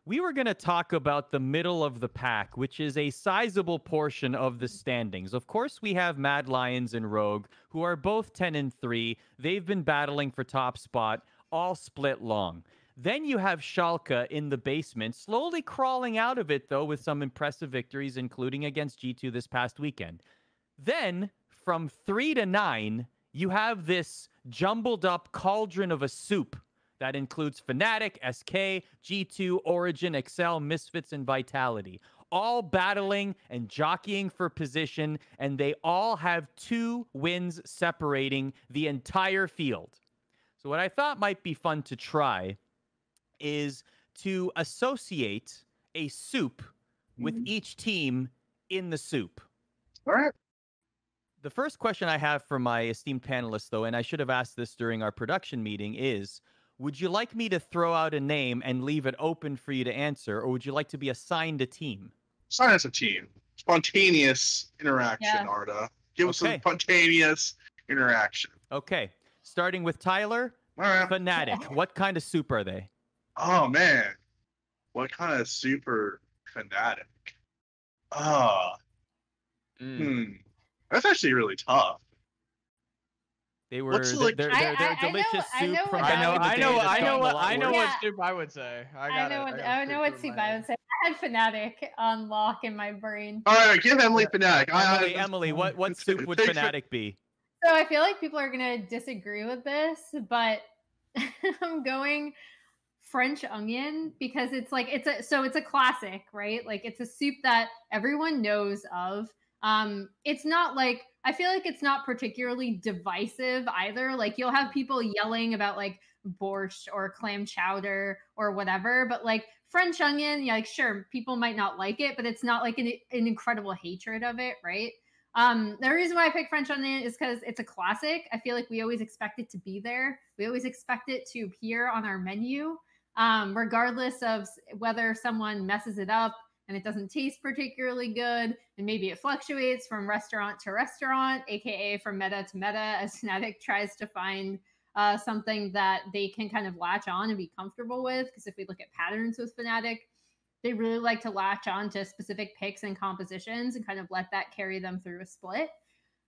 we were going to talk about the middle of the pack, which is a sizable portion of the standings. Of course, we have Mad Lions and Rogue, who are both 10-3. They've been battling for top spot, all split long. Then you have Schalke in the basement, slowly crawling out of it, though, with some impressive victories, including against G2 this past weekend. Then, from 3 to 9, you have this jumbled up cauldron of a soup that includes Fnatic, SK, G2, Origin, Excel, Misfits, and Vitality, all battling and jockeying for position, and they all have 2 wins separating the entire field. So what I thought might be fun to try is to associate a soup with each team in the soup. All right. The first question I have for my esteemed panelists, though, and I should have asked this during our production meeting, is, would you like me to throw out a name and leave it open for you to answer, or would you like to be assigned a team? Assign us a team. Spontaneous interaction, Arda. Give us some spontaneous interaction. Okay. Starting with Tyler. All right. Fnatic. What kind of soup are they? Oh, man. What kind of super Fnatic? That's actually really tough. They were they're delicious soup from I know what soup I would say. I know what soup I would say. I had Fnatic on lock in my brain. All right, give Emily Fnatic. Emily, what soup would Fnatic be? So I feel like people are gonna disagree with this, but I'm going French onion because it's a classic, right? Like it's a soup that everyone knows of. It's not like, I feel like it's not particularly divisive either. Like you'll have people yelling about like borscht or clam chowder or whatever, but like French onion, like sure, people might not like it, but it's not like an incredible hatred of it, right? The reason why I picked French onion is because it's a classic. I feel like we always expect it to be there. We always expect it to appear on our menu, regardless of whether someone messes it up and it doesn't taste particularly good, and maybe it fluctuates from restaurant to restaurant, aka from meta to meta, as Fnatic tries to find something that they can kind of latch on and be comfortable with. Because if we look at patterns with Fnatic, they really like to latch on to specific picks and compositions and kind of let that carry them through a split.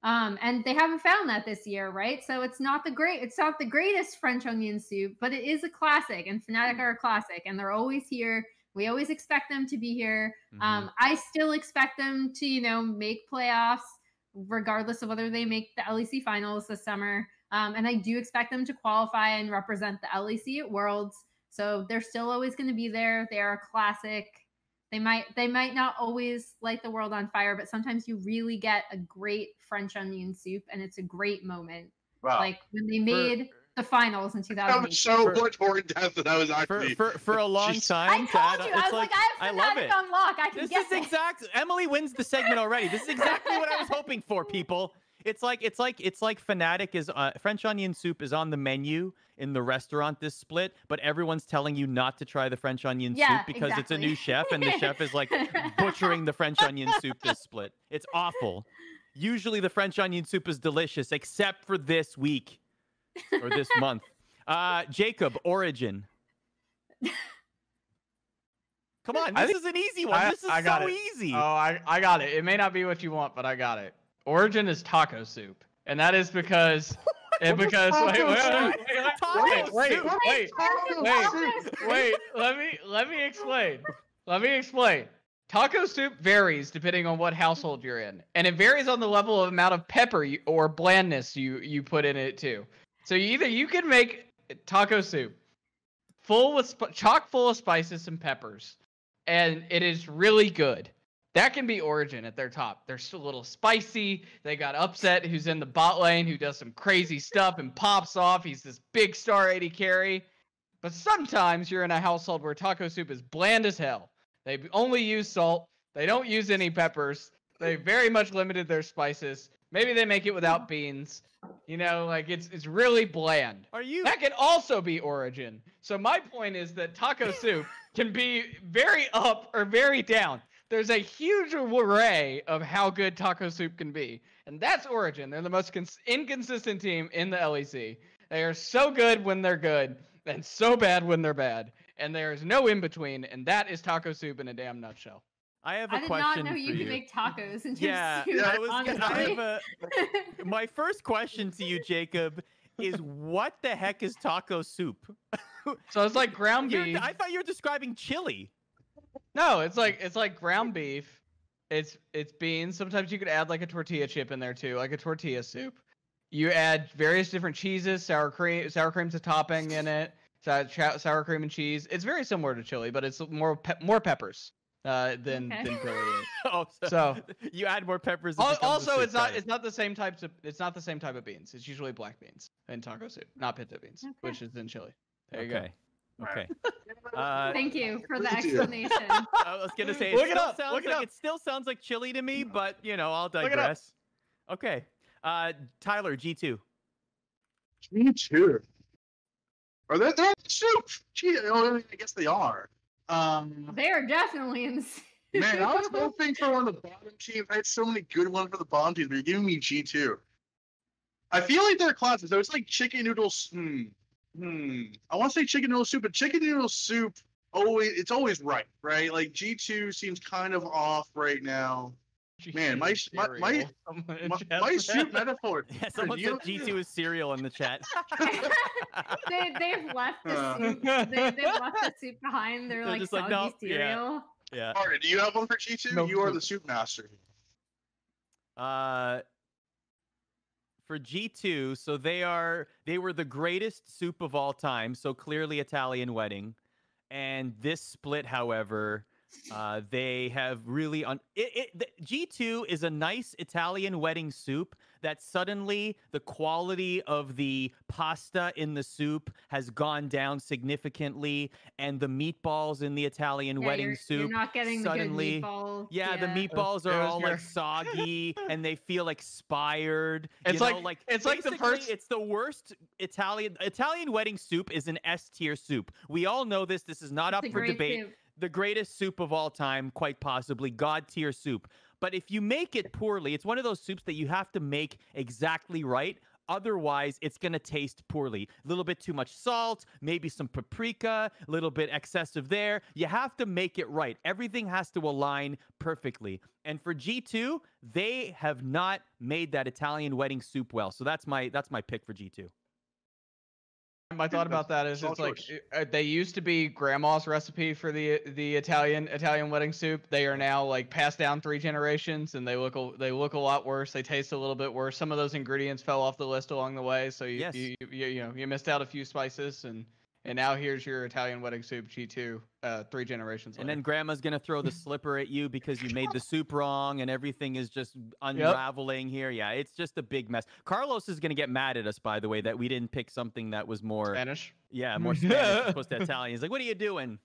And they haven't found that this year, right? So it's not the greatest French onion soup, but it is a classic, and Fnatic are a classic, and they're always here. We always expect them to be here. I still expect them to, make playoffs, regardless of whether they make the LEC finals this summer. And I do expect them to qualify and represent the LEC at Worlds. So they're still always going to be there. They are a classic. They might not always light the world on fire, but sometimes you really get a great French onion soup, and it's a great moment. Wow. Like when they made the finals in 2008. That was so much more in depth than I was actually. For a long time. I told you. I was like, I love it. On lock. I can guess it. Emily wins the segment already. This is exactly what I was hoping for, people. It's like Fnatic is French onion soup is on the menu in the restaurant this split, but everyone's telling you not to try the French onion soup because it's a new chef, and the chef is like butchering the French onion soup this split. It's awful. Usually the French onion soup is delicious, except for this week. Or this month. Jacob, Origin. Come on, this is an easy one. This is so easy. Oh, I got it. It may not be what you want, but I got it. Origin is taco soup. And that is because wait, let me explain. Taco soup varies depending on what household you're in. And it varies on the level of amount of pepper or blandness you put in it too. So you can make taco soup chock full of spices and peppers, and it is really good. That can be Origin at their top. They're still a little spicy. They got Upset, who's in the bot lane, who does some crazy stuff and pops off. He's this big star AD carry. But sometimes you're in a household where taco soup is bland as hell. They only use salt. They don't use any peppers. They very much limited their spices. Maybe they make it without beans. It's really bland. That can also be Origin. So my point is that taco soup can be very up or very down. There's a huge array of how good taco soup can be. And that's Origin. They're the most inconsistent team in the LEC. They are so good when they're good and so bad when they're bad. and there is no in between, and that is taco soup in a damn nutshell. I have a I did question not know you for could make tacos into Yeah, soup. I was. I honestly. have my first question to you, Jacob, is what the heck is taco soup? So it's like ground beef. I thought you were describing chili. No, it's like ground beef. It's beans. Sometimes you could add like a tortilla chip in there too, like a tortilla soup. You add various different cheeses, sour cream's a topping in it. Sour cream and cheese. It's very similar to chili, but it's more peppers than chili is. Oh, so you add more peppers. Also, it's not the same type of beans. It's usually black beans in taco soup, not pinto beans, which is in chili. There you go. Okay. Thank you for the explanation. I was gonna say it still sounds like chili to me, but I'll digress. Okay. Tyler, G2. G2. They're soup. Gee, I guess they are. They are definitely in the soup. Man, I was hoping for one of the bottom teams. I had so many good ones for the bottom teams, but you're giving me G2. I feel like there are classes, though. It's like chicken noodles. I want to say chicken noodle soup, but chicken noodle soup it's always right? Like G2 seems kind of off right now. Man, my soup metaphor. Yeah, someone said G2 is cereal in the chat. They've left the soup. They've left the soup behind. They're like just soggy like, no, cereal. Yeah. Arda, do you have one for G2? No, you are the soup master. For G2, so they were the greatest soup of all time. So clearly Italian wedding, and this split, however. They have really G2 is a nice Italian wedding soup that suddenly the quality of the pasta in the soup has gone down significantly, and the meatballs in the Italian wedding soup you're not getting suddenly the good meatballs. Yeah, the meatballs are all like soggy and they feel expired. It's like the first. It's the worst Italian wedding soup is an S tier soup. We all know this. This is not up for debate. Soup. The greatest soup of all time, quite possibly, God tier soup. But if you make it poorly, it's one of those soups that you have to make exactly right. Otherwise, it's going to taste poorly. A little bit too much salt, maybe some paprika, a little bit excessive there. You have to make it right. Everything has to align perfectly. And for G2, they have not made that Italian wedding soup well. So that's my pick for G2. My thought about that is it's like they used to be grandma's recipe for the Italian wedding soup. They are now like passed down 3 generations, and they look a lot worse. They taste a little bit worse. Some of those ingredients fell off the list along the way, so you missed out a few spices, and now here's your Italian wedding soup G2 3 generations later. And then grandma's gonna throw the slipper at you because you made the soup wrong, and everything is just unraveling here. Yeah, it's just a big mess. Carlos is gonna get mad at us, by the way, that we didn't pick something that was more Spanish. Yeah, more Spanish as opposed to Italian. He's like, what are you doing?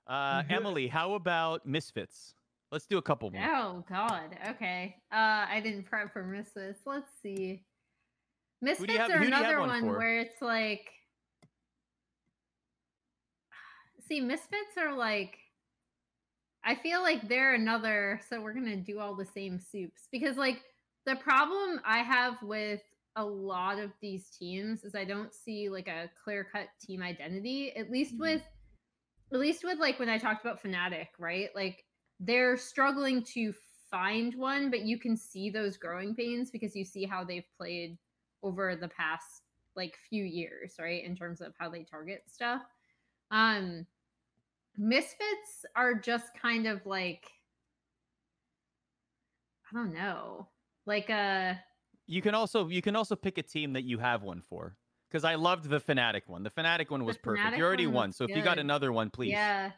Emily, how about Misfits? Let's do a couple more. Oh God. Okay. I didn't prep for Misfits. Let's see. Misfits are another one where it's like. See, Misfits are like, I feel like they're another, so we're going to do all the same soups. Because, like, the problem I have with a lot of these teams is I don't see, like, a clear-cut team identity. At least with, like, when I talked about Fnatic, right? Like, they're struggling to find one, but you can see those growing pains because you see how they've played over the past, like, few years, right? In terms of how they target stuff. Misfits are just kind of like, I don't know, like You can also pick a team that you have one for, because I loved the Fnatic one. The Fnatic one was perfect. You already won, so if you got another one, please. Yeah.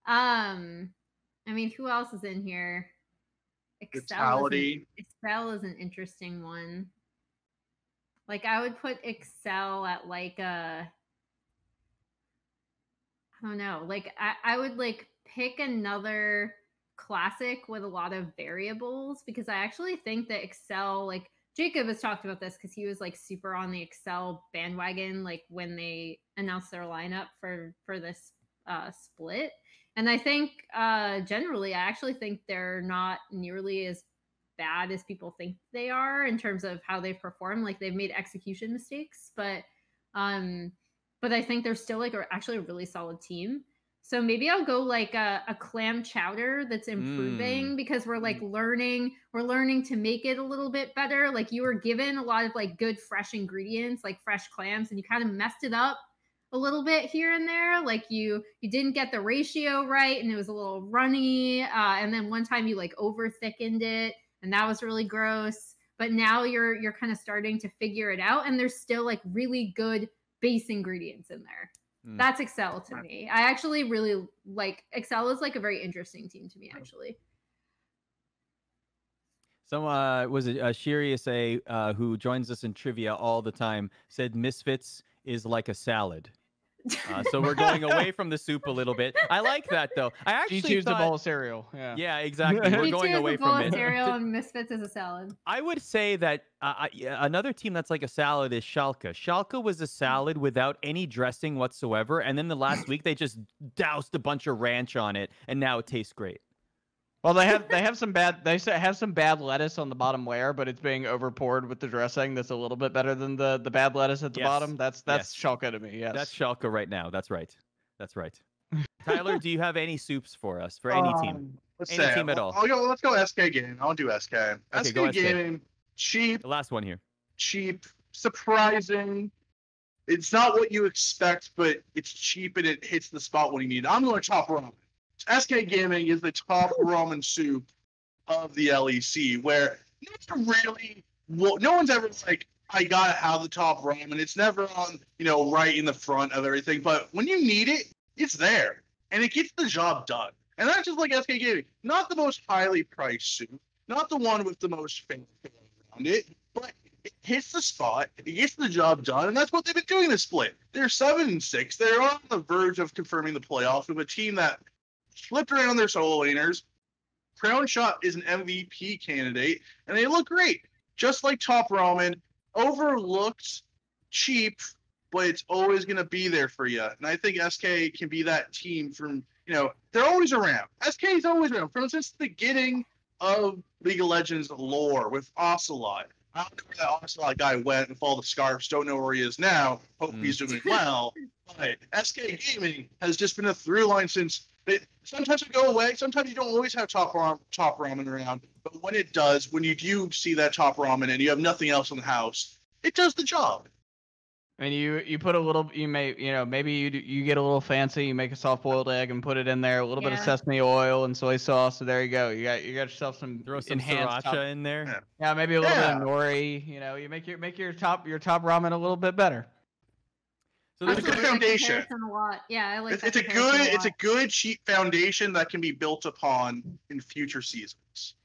I mean, who else is in here? Excel is an interesting one. Like, I would put Excel at like a. I don't know. Like, I would like pick another classic with a lot of variables, because I actually think that Excel, like Jacob has talked about this because he was like super on the Excel bandwagon, like when they announced their lineup for this split. And I think generally, I actually think they're not nearly as bad as people think they are in terms of how they've performed. Like, they've made execution mistakes, but but I think they're still like actually a really solid team. So maybe I'll go like a clam chowder that's improving because we're like learning to make it a little bit better. Like you were given a lot of like good fresh ingredients, like fresh clams, and you kind of messed it up a little bit here and there. Like you didn't get the ratio right, and it was a little runny. And then one time you like over thickened it, and that was really gross. But now you're kind of starting to figure it out, and there's still like really good base ingredients in there. That's Excel to me. I actually really like Excel is like a very interesting team to me, actually. Some was it Shirius A who joins us in trivia all the time said Misfits is like a salad. So we're going away from the soup a little bit. I like that though. I actually choose the bowl of cereal. Yeah, exactly. We're going away from it. Cereal and Misfits is a salad. I would say that another team that's like a salad is Schalke. Schalke was a salad without any dressing whatsoever, and then the last week they just doused a bunch of ranch on it, and now it tastes great. Well, they have some bad lettuce on the bottom layer, but it's being overpoured with the dressing. That's a little bit better than the bad lettuce at the bottom. That's Schalke to me. Yes, that's Schalke right now. That's right. Tyler, do you have any soups for us for any team? Any team at all? Let's go SK Gaming. I'll do SK. Okay, SK Gaming, cheap. The last one here. Cheap, surprising. It's not what you expect, but it's cheap and it hits the spot when you need it. I'm going to Top Ramen. SK Gaming is the top ramen soup of the LEC, where no one's ever like, I gotta have the top ramen. It's never on, right in the front of everything. But when you need it, it's there, and it gets the job done. And that's just like SK Gaming. Not the most highly priced soup, not the one with the most fancy around it, but it hits the spot, it gets the job done, and that's what they've been doing this split. They're 7-6. They're on the verge of confirming the playoffs with a team that flipped around their solo laners. Crown Shot is an MVP candidate, and they look great. Just like Top Ramen, overlooked, cheap, but it's always going to be there for you. And I think SK can be that team from, they're always around. SK is always around. From since the beginning of League of Legends lore with Ocelot. I don't know where that Ocelot guy went with all the scarves. Don't know where he is now. Hope he's doing well. But SK Gaming has just been a through line since. Sometimes it go away. Sometimes you don't always have top ramen around. But when it does, when you do see that top ramen and you have nothing else in the house, it does the job. And you put a little, maybe you get a little fancy. You make a soft boiled egg and put it in there, a little bit of sesame oil and soy sauce. So there you go. You got yourself some sriracha in there. Yeah, maybe a little bit of nori. You make your top ramen a little bit better. So there's a good foundation. Yeah, I like it's a good cheap foundation that can be built upon in future seasons.